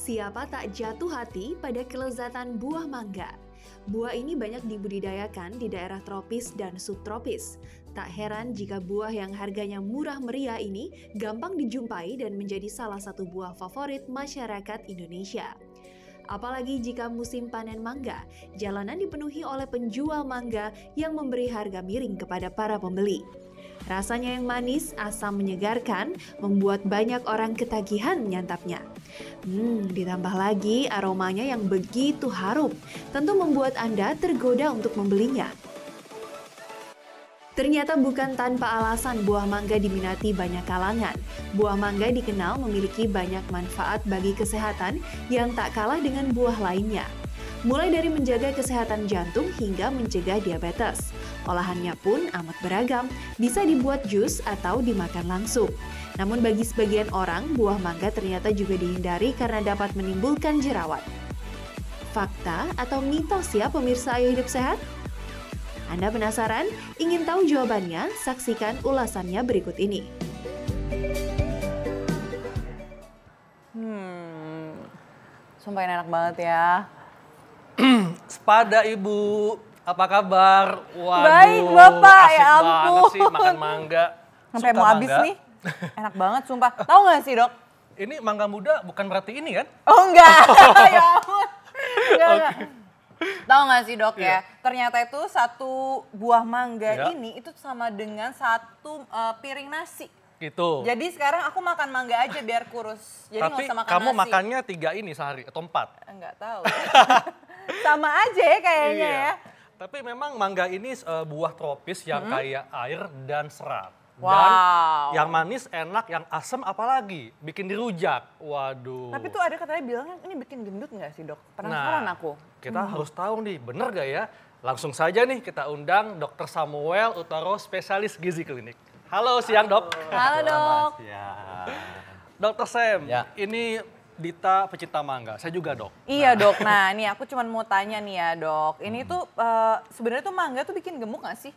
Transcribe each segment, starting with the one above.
Siapa tak jatuh hati pada kelezatan buah mangga? Buah ini banyak dibudidayakan di daerah tropis dan subtropis. Tak heran jika buah yang harganya murah meriah ini gampang dijumpai dan menjadi salah satu buah favorit masyarakat Indonesia. Apalagi jika musim panen mangga, jalanan dipenuhi oleh penjual mangga yang memberi harga miring kepada para pembeli. Rasanya yang manis, asam menyegarkan, membuat banyak orang ketagihan menyantapnya. Ditambah lagi aromanya yang begitu harum, tentu membuat Anda tergoda untuk membelinya. Ternyata bukan tanpa alasan buah mangga diminati banyak kalangan. Buah mangga dikenal memiliki banyak manfaat bagi kesehatan yang tak kalah dengan buah lainnya. Mulai dari menjaga kesehatan jantung hingga mencegah diabetes. Olahannya pun amat beragam, bisa dibuat jus atau dimakan langsung. Namun bagi sebagian orang, buah mangga ternyata juga dihindari karena dapat menimbulkan jerawat. Fakta atau mitos ya pemirsa Ayo Hidup Sehat? Anda penasaran? Ingin tahu jawabannya? Saksikan ulasannya berikut ini. Sumpah ini enak banget ya. Sepada Ibu, apa kabar? Waduh, Baik Bapak, asik ya ampun. banget sih makan mangga. Sampai Suka mau habis mangga? nih. Enak banget sumpah. Tahu nggak sih dok? Ini mangga muda bukan berarti ini kan? Oh enggak, ya ampun. Enggak. Tahu nggak sih dok ya? Ternyata itu satu buah mangga ini itu sama dengan satu piring nasi. Gitu. Jadi sekarang aku makan mangga aja biar kurus. Jadi nggak Tapi usah makan kamu nasi. makannya 3 ini sehari atau 4? Enggak tahu. Sama aja ya kayaknya ya. Tapi memang mangga ini buah tropis yang kaya air dan serat. Wow. Dan yang manis, enak, yang asam apalagi, bikin dirujak. Waduh. Tapi tuh ada katanya bilangnya ini bikin gendut nggak sih dok? Penasaran aku. Kita harus tahu nih, bener gak ya? Langsung saja nih kita undang Dr. Samuel Utaro, spesialis gizi klinik. Halo, siang dok. Halo dok. Dr. Sam, Ya. ini Dita pecinta mangga, saya juga dok. Iya dok, nah ini aku cuma mau tanya nih ya dok. Ini tuh sebenarnya tuh mangga tuh bikin gemuk nggak sih?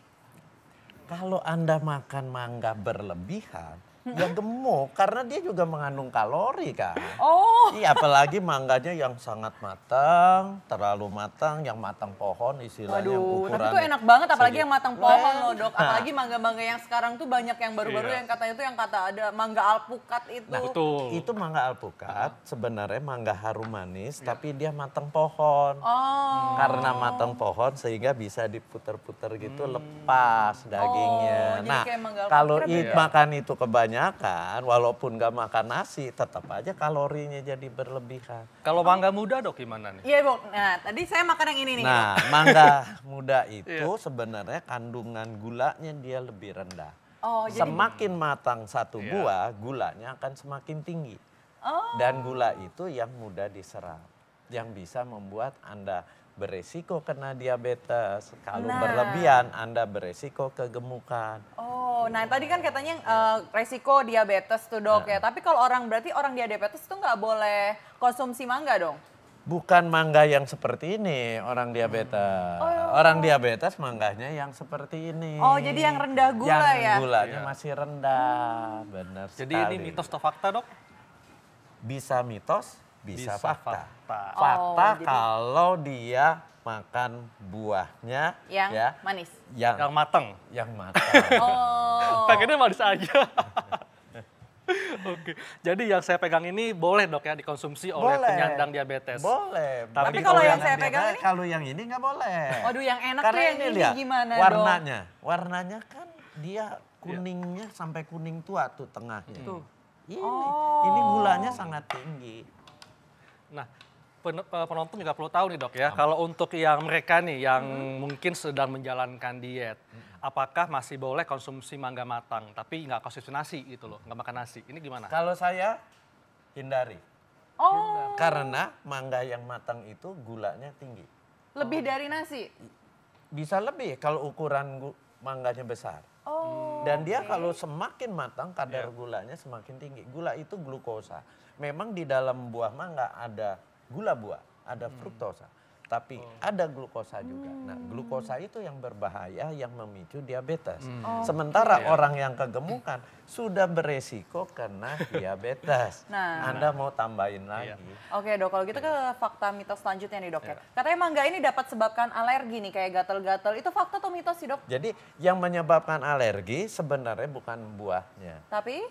Kalau Anda makan mangga berlebihan, ya gemuk karena dia juga mengandung kalori kan. Oh. Iya, apalagi mangganya yang sangat matang, terlalu matang, yang matang pohon istilahnya yang Waduh, tapi ukuran. tuh enak banget apalagi segini. yang matang pohon loh dok. Nah. Apalagi mangga-mangga yang sekarang tuh banyak yang baru-baru yang katanya tuh yang kata ada mangga alpukat itu. Nah, Betul. itu mangga alpukat sebenarnya mangga harum manis, tapi dia matang pohon. Oh. Karena matang pohon sehingga bisa diputer-puter gitu lepas dagingnya. jadi Nah, kayak mangga alpukat kalau beda. makan itu kebanyakan, walaupun gak makan nasi, tetap aja kalorinya jadi berlebihan. Kalau mangga muda dok gimana nih? Iya dok, nah tadi saya makan yang ini nih. Nah, mangga muda itu sebenarnya kandungan gulanya dia lebih rendah. Oh, jadi Semakin matang satu buah, gulanya akan semakin tinggi. Dan gula itu yang mudah diserap, yang bisa membuat Anda beresiko kena diabetes. Kalau berlebihan, Anda beresiko kegemukan. Oh, nah tadi kan katanya resiko diabetes tuh dok ya. Tapi kalau berarti orang diabetes tuh nggak boleh konsumsi mangga dong? Bukan mangga yang seperti ini, orang diabetes. Orang diabetes mangganya yang seperti ini. Oh, jadi yang rendah gula yang ya? gulanya masih rendah, benar Jadi sekali. ini mitos atau fakta dok? Bisa mitos, bisa fakta. fakta. Fakta jadi- kalau dia makan buahnya Yang ya, manis. Yang yang mateng. yang matang. Oh. Pengennya manis aja. Oke, jadi yang saya pegang ini boleh dok ya dikonsumsi oleh Boleh. penyandang diabetes. Boleh. Tapi kalau yang yang saya dia- pegang ini? kalau yang ini nggak boleh. Waduh, yang enak Karena tuh yang ini lihat, gimana dong? warnanya. Warnanya kan dia kuningnya sampai kuning tua tuh tengahnya. Tuh. Ini gulanya sangat tinggi. Nah, penonton juga perlu tahu nih dok ya, kalau untuk yang mereka nih yang mungkin sedang menjalankan diet, apakah masih boleh konsumsi mangga matang, tapi nggak konsumsi nasi gitu loh, nggak makan nasi, ini gimana? Kalau saya hindari. Oh, Karena mangga yang matang itu gulanya tinggi. lebih dari nasi. Bisa lebih kalau ukuran mangganya besar. Oh. Dan dia kalau semakin matang kadar gulanya semakin tinggi. Gula itu glukosa. Memang di dalam buah mangga ada gula buah, ada fruktosa. tapi ada glukosa juga. Nah, glukosa itu yang berbahaya, yang memicu diabetes. Sementara orang yang kegemukan sudah beresiko kena diabetes. Anda mau tambahin lagi. Oke dok, kalau gitu ke fakta mitos selanjutnya nih dok ya. Katanya mangga ini dapat sebabkan alergi nih, kayak gatal-gatal. Itu fakta atau mitos sih dok? Jadi yang menyebabkan alergi sebenarnya bukan buahnya. Tapi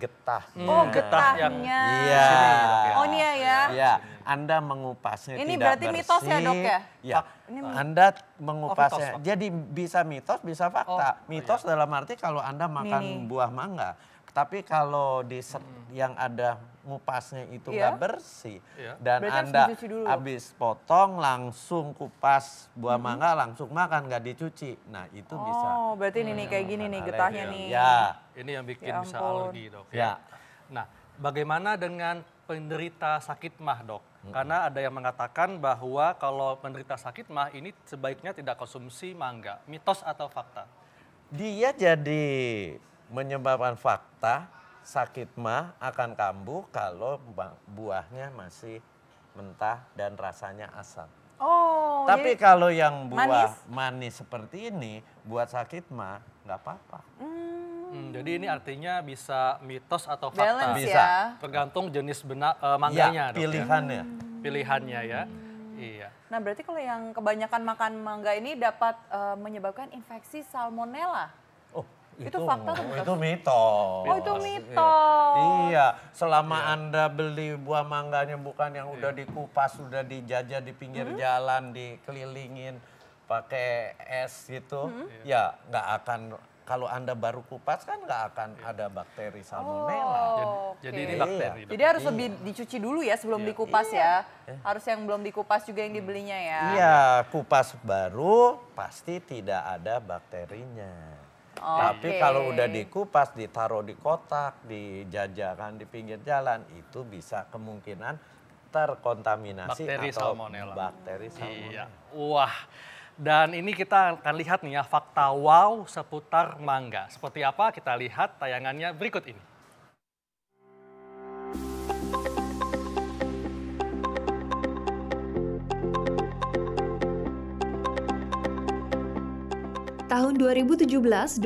getahnya. Oh, getahnya. Iya. Oh ini ya. Iya, Anda mengupasnya ini tidak berarti bersih. Mitos ya dok ya? Ya, Anda mengupasnya. Jadi bisa mitos, bisa fakta. Mitos dalam arti kalau Anda makan buah mangga. Tapi kalau yang ada ngupasnya itu nggak bersih. Dan berarti Anda habis potong langsung kupas buah mangga langsung makan nggak dicuci. Nah itu bisa. Oh berarti ini nih kayak gini nih getahnya nih. Ya. Ini yang bikin bisa alergi dok. Ya. Nah bagaimana dengan penderita sakit mah dok? Karena ada yang mengatakan bahwa kalau penderita sakit mah ini sebaiknya tidak konsumsi mangga. Mitos atau fakta? Dia jadi menyebabkan fakta sakit mah akan kambuh kalau buahnya masih mentah dan rasanya asam. Oh. Tapi kalau yang buah manis seperti ini buat sakit mah nggak apa-apa. Jadi ini artinya bisa mitos atau fakta? Balance bisa. Ya. Tergantung jenis mangganya. Ya, pilihannya. Pilihannya ya. Iya. Nah berarti kalau yang kebanyakan makan mangga ini dapat menyebabkan infeksi salmonella. Oh, itu fakta atau mitos? Itu mitos. Oh itu mitos. Iya, selama Anda beli buah mangganya bukan yang udah dikupas, udah dijajah di pinggir jalan, dikelilingin pakai es gitu, ya nggak akan. Kalau Anda baru kupas kan nggak akan ada bakteri salmonella. Jadi ini bakteri. Jadi harus lebih dicuci dulu ya sebelum dikupas ya. Harus yang belum dikupas juga yang dibelinya ya. Iya, kupas baru pasti tidak ada bakterinya. Tapi kalau udah dikupas, ditaruh di kotak, dijajakan di pinggir jalan, itu bisa kemungkinan terkontaminasi bakteri atau salmonella. Bakteri salmonella. Iya. Wah. Dan ini kita akan lihat nih ya fakta wow seputar mangga. Seperti apa kita lihat tayangannya berikut ini. Tahun 2017-2018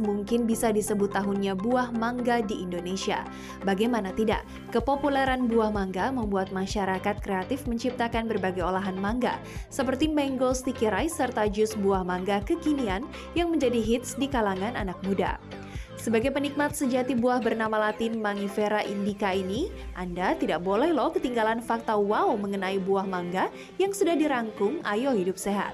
mungkin bisa disebut tahunnya buah mangga di Indonesia. Bagaimana tidak, kepopuleran buah mangga membuat masyarakat kreatif menciptakan berbagai olahan mangga, seperti mango sticky rice serta jus buah mangga kekinian yang menjadi hits di kalangan anak muda. Sebagai penikmat sejati buah bernama Latin Mangifera indica ini, Anda tidak boleh loh ketinggalan fakta wow mengenai buah mangga yang sudah dirangkum Ayo Hidup Sehat.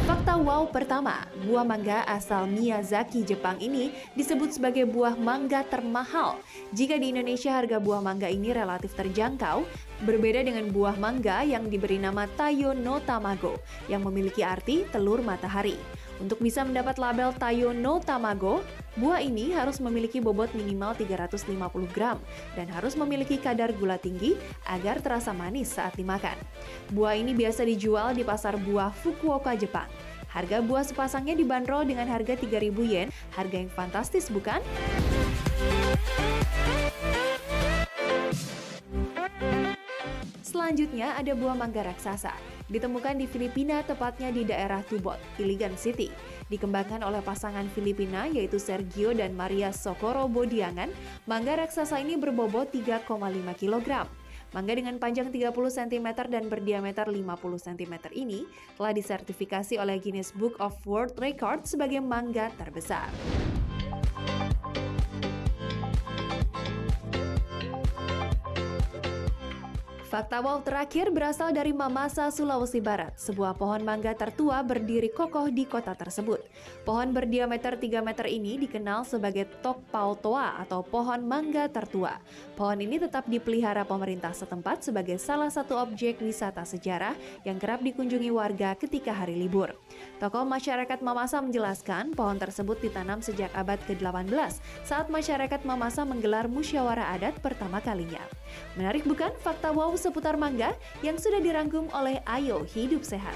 Fakta wow pertama, buah mangga asal Miyazaki, Jepang ini disebut sebagai buah mangga termahal. Jika di Indonesia harga buah mangga ini relatif terjangkau, berbeda dengan buah mangga yang diberi nama Taiyo no Tamago, yang memiliki arti telur matahari. Untuk bisa mendapat label Taiyo no Tamago, buah ini harus memiliki bobot minimal 350 gram dan harus memiliki kadar gula tinggi agar terasa manis saat dimakan. Buah ini biasa dijual di pasar buah Fukuoka, Jepang. Harga buah sepasangnya dibanderol dengan harga 3.000 yen, harga yang fantastis bukan? Selanjutnya ada buah mangga raksasa. Ditemukan di Filipina, tepatnya di daerah Tubot, Iligan City. Dikembangkan oleh pasangan Filipina yaitu Sergio dan Maria Socorro Bodiangan, mangga raksasa ini berbobot 3,5 kg. Mangga dengan panjang 30 cm dan berdiameter 50 cm ini telah disertifikasi oleh Guinness Book of World Records sebagai mangga terbesar. Fakta wow terakhir berasal dari Mamasa, Sulawesi Barat. Sebuah pohon mangga tertua berdiri kokoh di kota tersebut. Pohon berdiameter 3 meter ini dikenal sebagai Tok Pau Toa atau pohon mangga tertua. Pohon ini tetap dipelihara pemerintah setempat sebagai salah satu objek wisata sejarah yang kerap dikunjungi warga ketika hari libur. Tokoh masyarakat Mamasa menjelaskan pohon tersebut ditanam sejak abad ke-18 saat masyarakat Mamasa menggelar musyawarah adat pertama kalinya. Menarik bukan fakta wow seputar mangga yang sudah dirangkum oleh Ayo Hidup Sehat.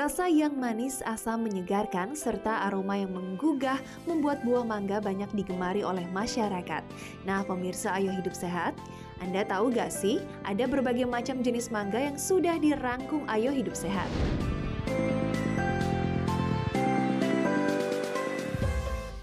Rasa yang manis, asam menyegarkan, serta aroma yang menggugah membuat buah mangga banyak digemari oleh masyarakat. Nah, pemirsa Ayo Hidup Sehat, Anda tahu gak sih ada berbagai macam jenis mangga yang sudah dirangkum Ayo Hidup Sehat?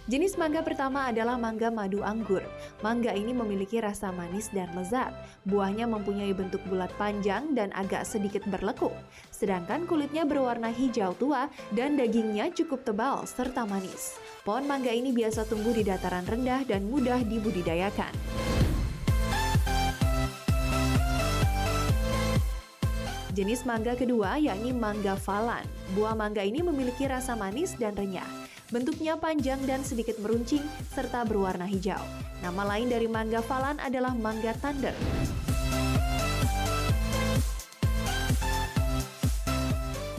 Jenis mangga pertama adalah mangga madu anggur. Mangga ini memiliki rasa manis dan lezat. Buahnya mempunyai bentuk bulat panjang dan agak sedikit berlekuk. Sedangkan kulitnya berwarna hijau tua dan dagingnya cukup tebal serta manis. Pohon mangga ini biasa tumbuh di dataran rendah dan mudah dibudidayakan. Jenis mangga kedua yakni mangga falan. Buah mangga ini memiliki rasa manis dan renyah. Bentuknya panjang dan sedikit meruncing, serta berwarna hijau. Nama lain dari mangga falan adalah mangga thunder.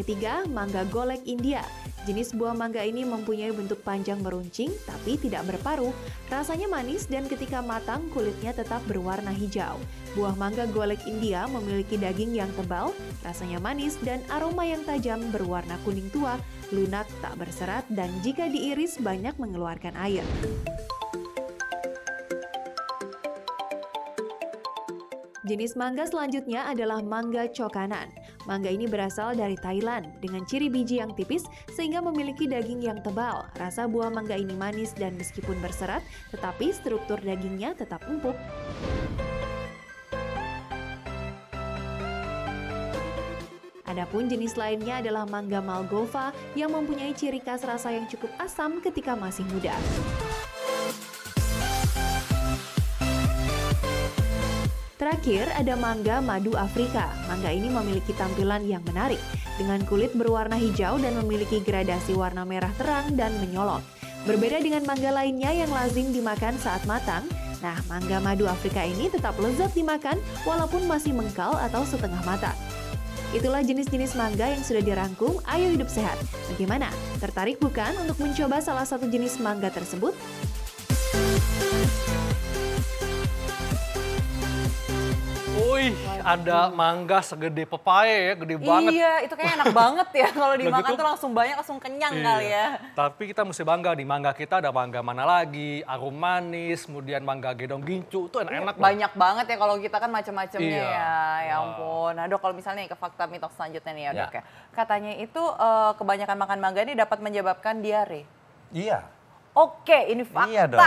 Ketiga, mangga golek India. Jenis buah mangga ini mempunyai bentuk panjang meruncing, tapi tidak berparuh. Rasanya manis dan ketika matang, kulitnya tetap berwarna hijau. Buah mangga golek India memiliki daging yang tebal, rasanya manis, dan aroma yang tajam berwarna kuning tua, lunak, tak berserat, dan jika diiris banyak mengeluarkan air. Jenis mangga selanjutnya adalah mangga cokanan. Mangga ini berasal dari Thailand dengan ciri biji yang tipis sehingga memiliki daging yang tebal. Rasa buah mangga ini manis dan meskipun berserat, tetapi struktur dagingnya tetap empuk. Adapun jenis lainnya adalah mangga Malgova yang mempunyai ciri khas rasa yang cukup asam ketika masih muda. Terakhir ada mangga madu Afrika. Mangga ini memiliki tampilan yang menarik, dengan kulit berwarna hijau dan memiliki gradasi warna merah terang dan menyolok. Berbeda dengan mangga lainnya yang lazim dimakan saat matang, nah mangga madu Afrika ini tetap lezat dimakan walaupun masih mengkal atau setengah matang. Itulah jenis-jenis mangga yang sudah dirangkum Ayo Hidup Sehat. Bagaimana? Tertarik bukan untuk mencoba salah satu jenis mangga tersebut? Wih, ada mangga segede pepaya ya, gede banget. Iya, itu kayak enak banget ya kalau dimakan Begitu. tuh langsung banyak, langsung kenyang kali ya. Tapi kita mesti bangga di mangga kita ada mangga mana lagi, arum manis, kemudian mangga gedong gincu, itu enak-enak. Banyak banget ya kalau kita kan macam-macamnya Iya. ya ampun. Nah dok, kalau misalnya ke fakta mitos selanjutnya nih ya dok Ya. ya. Katanya itu kebanyakan makan mangga ini dapat menyebabkan diare. Iya. Oke, ini fakta. Iya dong.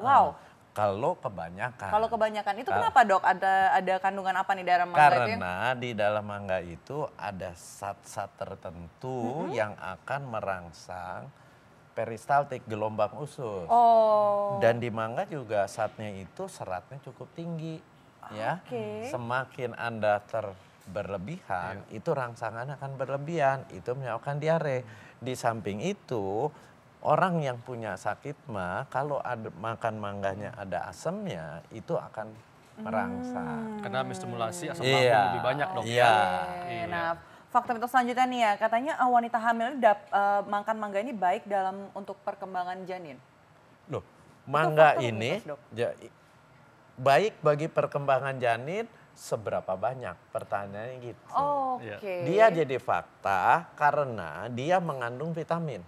Wow. Kalau kebanyakan. Kalau kebanyakan itu kenapa dok? Ada kandungan apa nih dalam mangga itu? Karena di dalam mangga itu ada zat-zat tertentu yang akan merangsang peristaltik, gelombang usus. Oh. Dan di mangga juga zatnya itu seratnya cukup tinggi. Ya. Oke. Semakin Anda berlebihan, itu rangsangannya akan berlebihan. Itu menyebabkan diare. Di samping itu, orang yang punya sakit mah kalau ada makan mangganya ada asamnya itu akan merangsang. Karena menstimulasi asam Iya. lambung lebih banyak dok. Iya. Iya. Nah, fakta mitos selanjutnya nih ya, katanya wanita hamil makan mangga ini baik untuk perkembangan janin. Loh, mangga fakta ini mitos, Dok? baik bagi perkembangan janin seberapa banyak? Pertanyaannya gitu. Oke. Dia jadi fakta karena dia mengandung vitamin.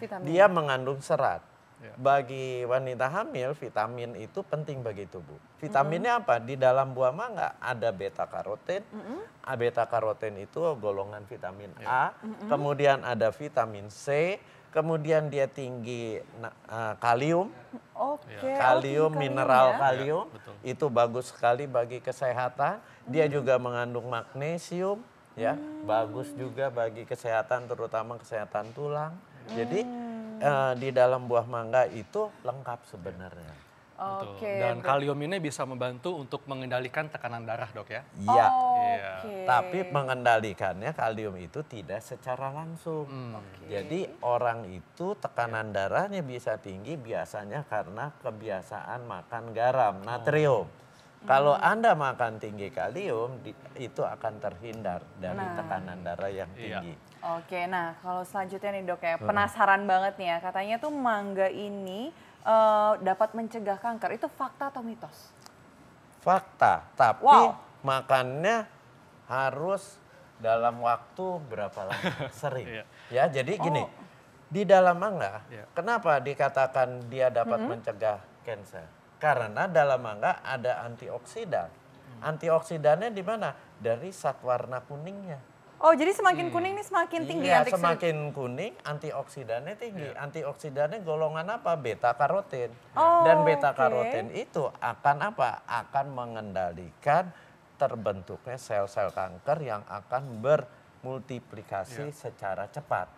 Vitamin. Dia mengandung serat. Ya. Bagi wanita hamil, vitamin itu penting bagi tubuh. Vitaminnya apa? Di dalam buah mangga ada beta karoten. Beta karoten itu golongan vitamin A. Kemudian ada vitamin C. Kemudian dia tinggi kalium. Oke. Kalium, mineral ya. kalium. Ya, betul. Itu bagus sekali bagi kesehatan. Dia juga mengandung magnesium. Ya, bagus juga bagi kesehatan, terutama kesehatan tulang. Jadi di dalam buah mangga itu lengkap sebenarnya. Betul. Oke. Dan kalium ini bisa membantu untuk mengendalikan tekanan darah dok ya. Iya. Oke. Tapi mengendalikannya kalium itu tidak secara langsung. Jadi orang itu tekanan darahnya bisa tinggi biasanya karena kebiasaan makan garam, natrium. Kalau Anda makan tinggi kalium, itu akan terhindar dari tekanan darah yang tinggi. Oke, nah kalau selanjutnya nih dok ya, penasaran banget nih ya, katanya tuh mangga ini dapat mencegah kanker, itu fakta atau mitos? Fakta, tapi Wow. makannya harus dalam waktu berapa lama? Sering. Iya. Ya, jadi gini, di dalam mangga, Iya. kenapa dikatakan dia dapat mencegah kanker? Karena dalam mangga ada antioksidan. Antioksidannya di mana? Dari zat warna kuningnya. Oh, jadi semakin kuning nih semakin tinggi Iya, antioksidan. semakin kuning antioksidannya tinggi. Antioksidannya golongan apa? Beta karoten. Oh, Dan beta oke. karoten itu akan apa? Akan mengendalikan terbentuknya sel-sel kanker yang akan bermultiplikasi secara cepat.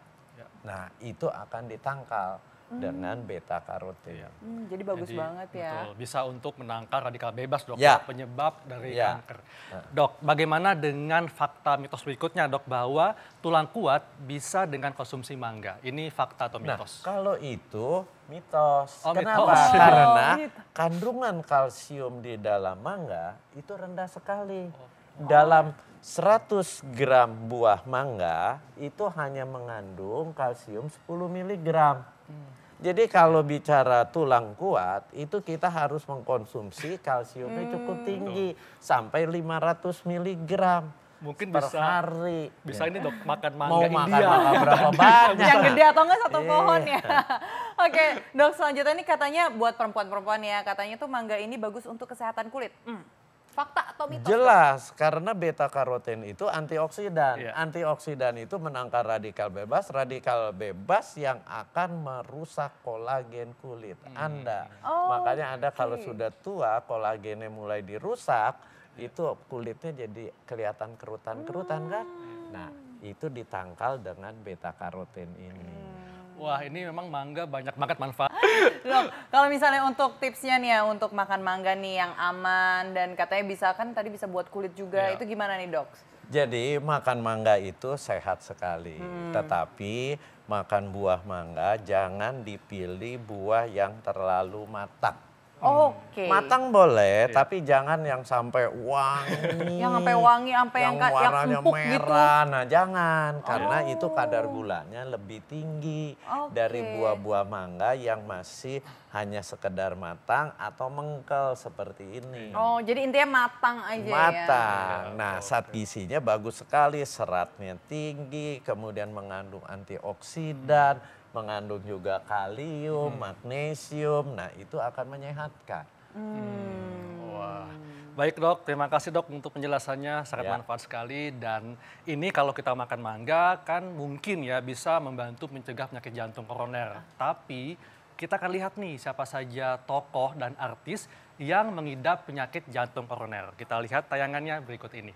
Nah, itu akan ditangkal dengan beta karoten. Jadi bagus Jadi, banget ya. betul, bisa untuk menangkal radikal bebas dok, Ya. penyebab dari Ya. kanker. Dok, bagaimana dengan fakta mitos berikutnya dok, bahwa tulang kuat bisa dengan konsumsi mangga? Ini fakta atau Nah, mitos? kalau itu mitos. Oh, Kenapa? mitos. Karena gitu. kandungan kalsium di dalam mangga itu rendah sekali. Dalam 100 gram buah mangga itu hanya mengandung kalsium 10 miligram. Jadi kalau bicara tulang kuat itu kita harus mengkonsumsi kalsiumnya cukup tinggi sampai 500 miligram Mungkin per bisa hari. Bisa ini dok, makan mangga Mau India. makan mangga berapa banyak? Yang gede atau enggak satu Iya. pohon ya. Oke, dok, selanjutnya ini katanya buat perempuan-perempuan ya, katanya tuh mangga ini bagus untuk kesehatan kulit. Fakta atau mitos? Dok? Jelas, karena beta karoten itu antioksidan. Iya. Antioksidan itu menangkal radikal bebas yang akan merusak kolagen kulit Anda. Oh, Makanya Anda kalau oke. sudah tua, kolagennya mulai dirusak, itu kulitnya jadi kelihatan kerutan-kerutan kan. Nah, itu ditangkal dengan beta karoten ini. Wah, ini memang mangga banyak banget manfaat. Dok, kalau misalnya untuk tipsnya nih ya untuk makan mangga nih yang aman dan katanya bisa kan tadi bisa buat kulit juga, Iya. itu gimana nih dok? Jadi makan mangga itu sehat sekali. Tetapi makan buah mangga jangan dipilih buah yang terlalu matang. Oke. Matang boleh, tapi jangan yang sampai wangi. Yang sampai wangi, sampai yang warnanya empuk gitu. merah. Nah jangan, karena itu kadar gulanya lebih tinggi dari Oke. buah-buah mangga yang masih hanya sekedar matang atau mengkel seperti ini. Oh, jadi intinya matang aja ya. Matang. Nah, zat gizinya bagus sekali, seratnya tinggi, kemudian mengandung antioksidan, mengandung juga kalium, magnesium. Nah, itu akan menyehatkan. Wah. Baik dok, terima kasih dok untuk penjelasannya, sangat Ya. manfaat sekali. Dan ini kalau kita makan mangga kan mungkin ya bisa membantu mencegah penyakit jantung koroner. Tapi kita akan lihat nih siapa saja tokoh dan artis yang mengidap penyakit jantung koroner. Kita lihat tayangannya berikut ini.